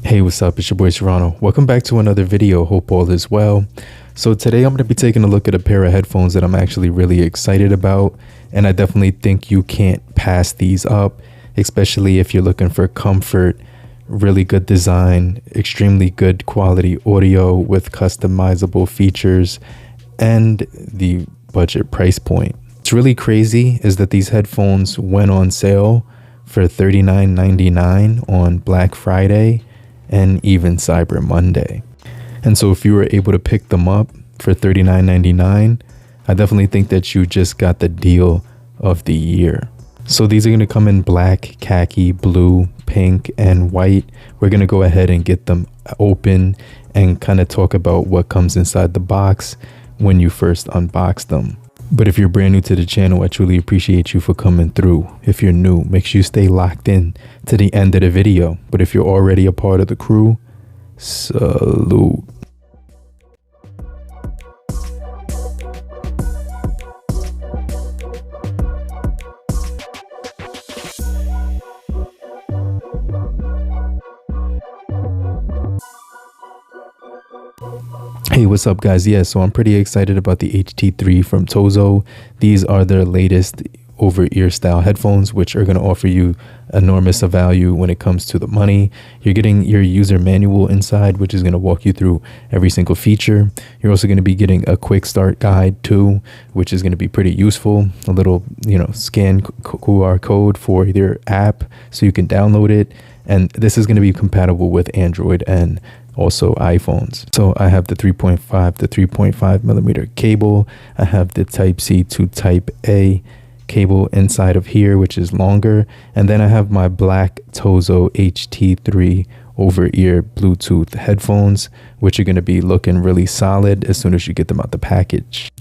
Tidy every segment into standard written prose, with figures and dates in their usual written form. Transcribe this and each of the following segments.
Hey, what's up? It's your boy Serrano. Welcome back to another video. Hope all is well. So today I'm going to be taking a look at a pair of headphones that I'm actually really excited about, and I definitely think you can't pass these up, especially if you're looking for comfort, really good design, extremely good quality audio with customizable features, and the budget price point. What's really crazy is that these headphones went on sale for $39.99 on Black Friday and even Cyber Monday. And so if you were able to pick them up for $39.99, I definitely think that you just got the deal of the year. So these are going to come in black, khaki, blue, pink, and white. We're going to go ahead and get them open and kind of talk about what comes inside the box when you first unbox them. But if you're brand new to the channel, I truly appreciate you for coming through. If you're new, make sure you stay locked in to the end of the video. But if you're already a part of the crew, salute. Hey, what's up guys? So I'm pretty excited about the HT3 from TOZO. These are their latest over-ear style headphones, which are going to offer you enormous value when it comes to the money. You're getting your user manual inside, which is going to walk you through every single feature. You're also going to be getting a quick start guide too, which is going to be pretty useful. A little, scan QR code for your app so you can download it. And this is going to be compatible with Android and also iPhones. So I have the 3.5 to 3.5 millimeter cable. I have the Type-C to Type-A cable inside of here, which is longer. And then I have my black TOZO HT3 over-ear Bluetooth headphones, which are going to be looking really solid as soon as you get them out the package.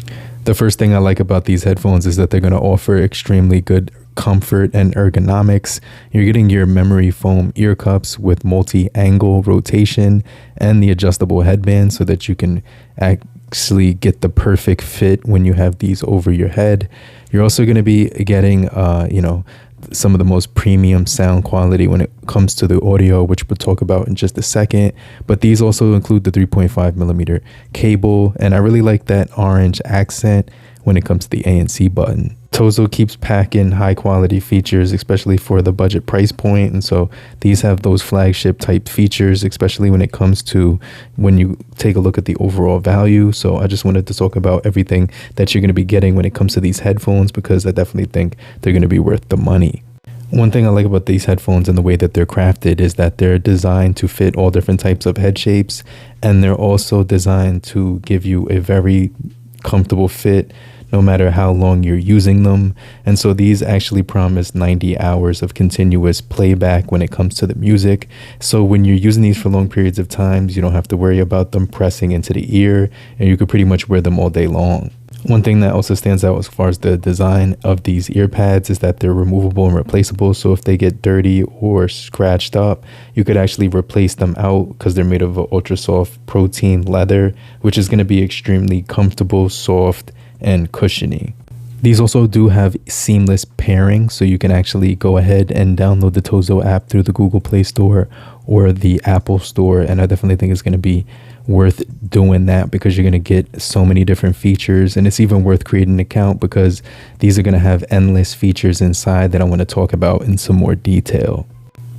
The first thing I like about these headphones is that they're going to offer extremely good comfort and ergonomics. You're getting your memory foam ear cups with multi-angle rotation and the adjustable headband so that you can actually get the perfect fit when you have these over your head. You're also going to be getting some of the most premium sound quality when it comes to the audio, which we'll talk about in just a second. But these also include the 3.5 millimeter cable, and I really like that orange accent when it comes to the ANC button. TOZO keeps packing high quality features, especially for the budget price point. And so these have those flagship type features, especially when it comes to when you take a look at the overall value. So I just wanted to talk about everything that you're going to be getting when it comes to these headphones, because I definitely think they're going to be worth the money. One thing I like about these headphones and the way that they're crafted is that they're designed to fit all different types of head shapes. And they're also designed to give you a very comfortable fit no matter how long you're using them. And so these actually promise 90 hours of continuous playback when it comes to the music. So when you're using these for long periods of times, you don't have to worry about them pressing into the ear, and you could pretty much wear them all day long. One thing that also stands out as far as the design of these ear pads is that they're removable and replaceable. So if they get dirty or scratched up, you could actually replace them out because they're made of ultra soft protein leather, which is going to be extremely comfortable, soft, and cushiony. These also do have seamless pairing, so you can actually go ahead and download the TOZO app through the Google Play Store or the Apple Store, and I definitely think it's going to be worth doing that because you're going to get so many different features. And it's even worth creating an account because these are going to have endless features inside that I want to talk about in some more detail.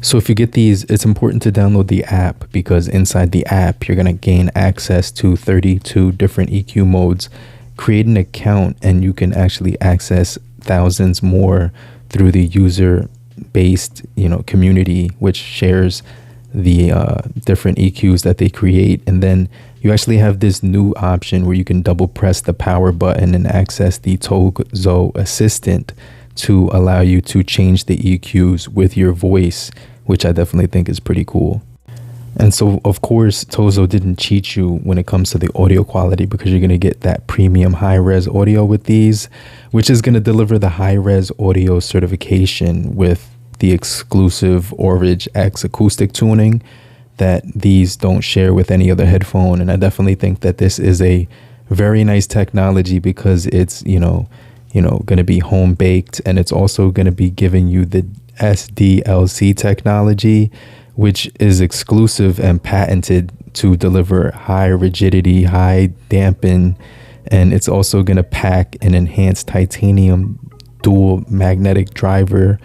So if you get these, it's important to download the app because inside the app you're going to gain access to 32 different EQ modes. Create an account and you can actually access thousands more through the user-based community, which shares the different EQs that they create. And then you actually have this new option where you can double press the power button and access the TOZO assistant to allow you to change the EQs with your voice, which I definitely think is pretty cool. And so, of course, TOZO didn't cheat you when it comes to the audio quality, because you're going to get that premium high-res audio with these, which is going to deliver the high-res audio certification with the exclusive Orange X acoustic tuning that these don't share with any other headphone. And I definitely think that this is a very nice technology because it's, going to be home-baked, and it's also going to be giving you the SDLC technology, which is exclusive and patented to deliver high rigidity, high dampen, and it's also going to pack an enhanced titanium dual magnetic driver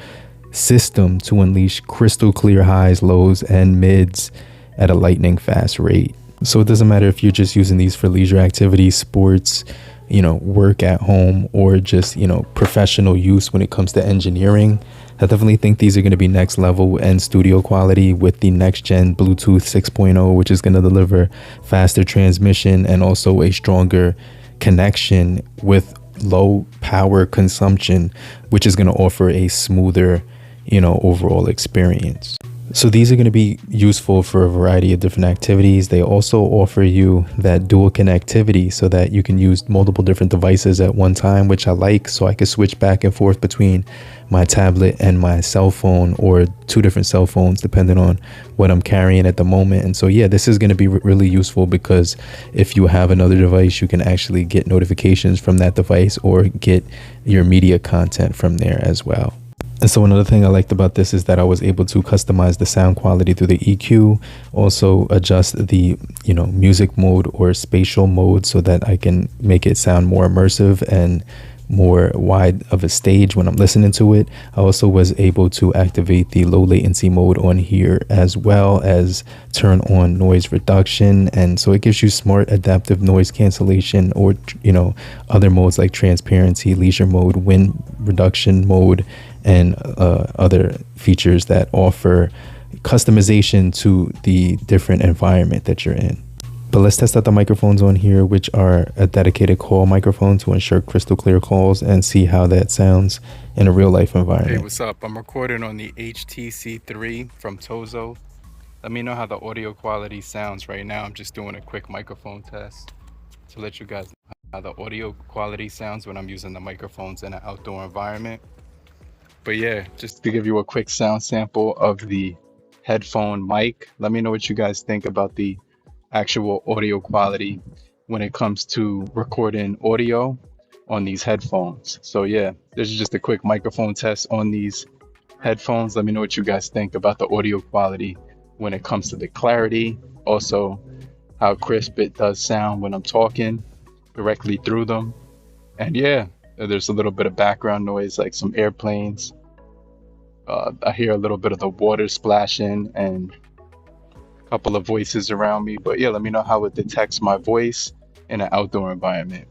system to unleash crystal clear highs, lows, and mids at a lightning fast rate. So it doesn't matter if you're just using these for leisure activities, sports, work at home, or just, professional use when it comes to engineering. I definitely think these are going to be next level and studio quality with the next gen Bluetooth 6.0, which is going to deliver faster transmission and also a stronger connection with low power consumption, which is going to offer a smoother, overall experience. So these are going to be useful for a variety of different activities. They also offer you that dual connectivity so that you can use multiple different devices at one time, which I like. So I can switch back and forth between my tablet and my cell phone, or two different cell phones, depending on what I'm carrying at the moment. And so, yeah, this is going to be really useful because if you have another device, you can actually get notifications from that device or get your media content from there as well. And so another thing I liked about this is that I was able to customize the sound quality through the EQ, also adjust the, music mode or spatial mode so that I can make it sound more immersive and more wide of a stage when I'm listening to it. I also was able to activate the low latency mode on here, as well as turn on noise reduction. And so it gives you smart adaptive noise cancellation, or, other modes like transparency, leisure mode, wind reduction mode, and other features that offer customization to the different environment that you're in. But let's test out the microphones on here, which are a dedicated call microphone to ensure crystal clear calls, and see how that sounds in a real life environment. Hey, what's up? I'm recording on the HTC3 from TOZO. Let me know how the audio quality sounds right now. I'm just doing a quick microphone test to let you guys know how the audio quality sounds when I'm using the microphones in an outdoor environment. But yeah, just to give you a quick sound sample of the headphone mic, let me know what you guys think about the actual audio quality when it comes to recording audio on these headphones. So yeah, this is just a quick microphone test on these headphones. Let me know what you guys think about the audio quality when it comes to the clarity, also how crisp it does sound when I'm talking directly through them. And yeah, there's a little bit of background noise, like some airplanes. I hear a little bit of the water splashing and a couple of voices around me. But yeah, let me know how it detects my voice in an outdoor environment.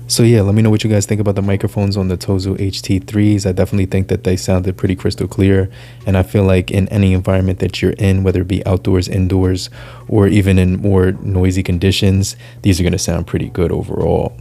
So yeah, let me know what you guys think about the microphones on the TOZO HT3s. I definitely think that they sounded pretty crystal clear. And I feel like in any environment that you're in, whether it be outdoors, indoors, or even in more noisy conditions, these are going to sound pretty good overall.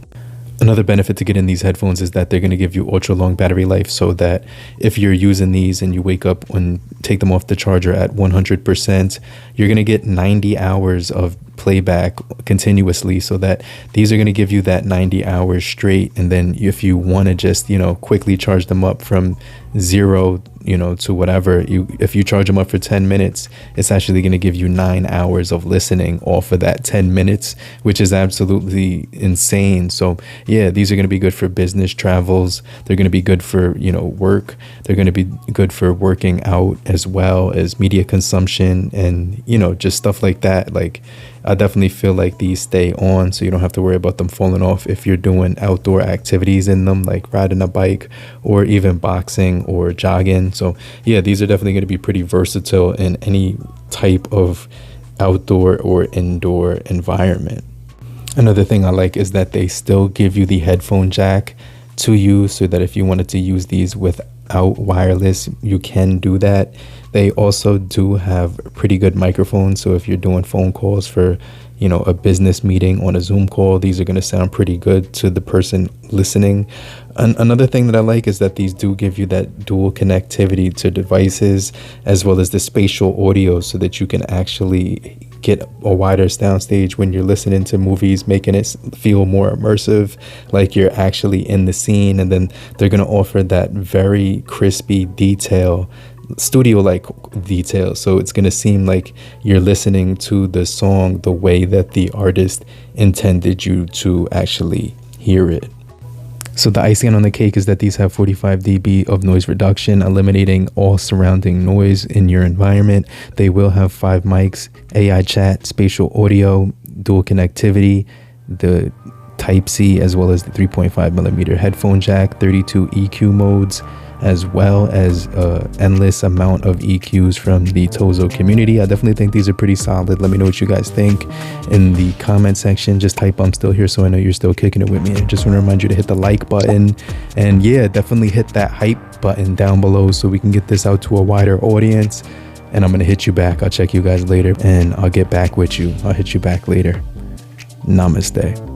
Another benefit to getting these headphones is that they're going to give you ultra long battery life, so that if you're using these and you wake up and take them off the charger at 100%, you're going to get 90 hours of playback continuously, so that these are going to give you that 90 hours straight. And then if you want to just, quickly charge them up from 0, to whatever, if you charge them up for 10 minutes, it's actually going to give you 9 hours of listening off of that 10 minutes, which is absolutely insane. So yeah, these are going to be good for business travels. They're going to be good for, work. They're going to be good for working out, as well as media consumption and, just stuff like that. Like, I definitely feel like these stay on, so you don't have to worry about them falling off if you're doing outdoor activities in them, like riding a bike or even boxing or jogging. So yeah, these are definitely going to be pretty versatile in any type of outdoor or indoor environment. Another thing I like is that they still give you the headphone jack to use, so that if you wanted to use these without wireless, you can do that. They also do have pretty good microphones, so if you're doing phone calls for, a business meeting on a Zoom call, these are going to sound pretty good to the person listening. Another thing that I like is that these do give you that dual connectivity to devices, as well as the spatial audio, so that you can actually get a wider soundstage when you're listening to movies, making it feel more immersive, like you're actually in the scene. And then they're going to offer that very crispy detail, studio-like detail, so it's going to seem like you're listening to the song the way that the artist intended you to actually hear it. So the icing on the cake is that these have 45 dB of noise reduction, eliminating all surrounding noise in your environment. They will have 5 mics, AI chat, spatial audio, dual connectivity, the Type-C, as well as the 3.5 millimeter headphone jack, 32 EQ modes, as well as endless amount of EQs from the TOZO community. I definitely think these are pretty solid. Let me know what you guys think in the comment section. Just type I'm still here so I know you're still kicking it with me. And just want to remind you to hit the like button, and yeah, definitely hit that hype button down below so we can get this out to a wider audience. And I'm gonna hit you back. I'll check you guys later, and I'll get back with you. I'll hit you back later. Namaste.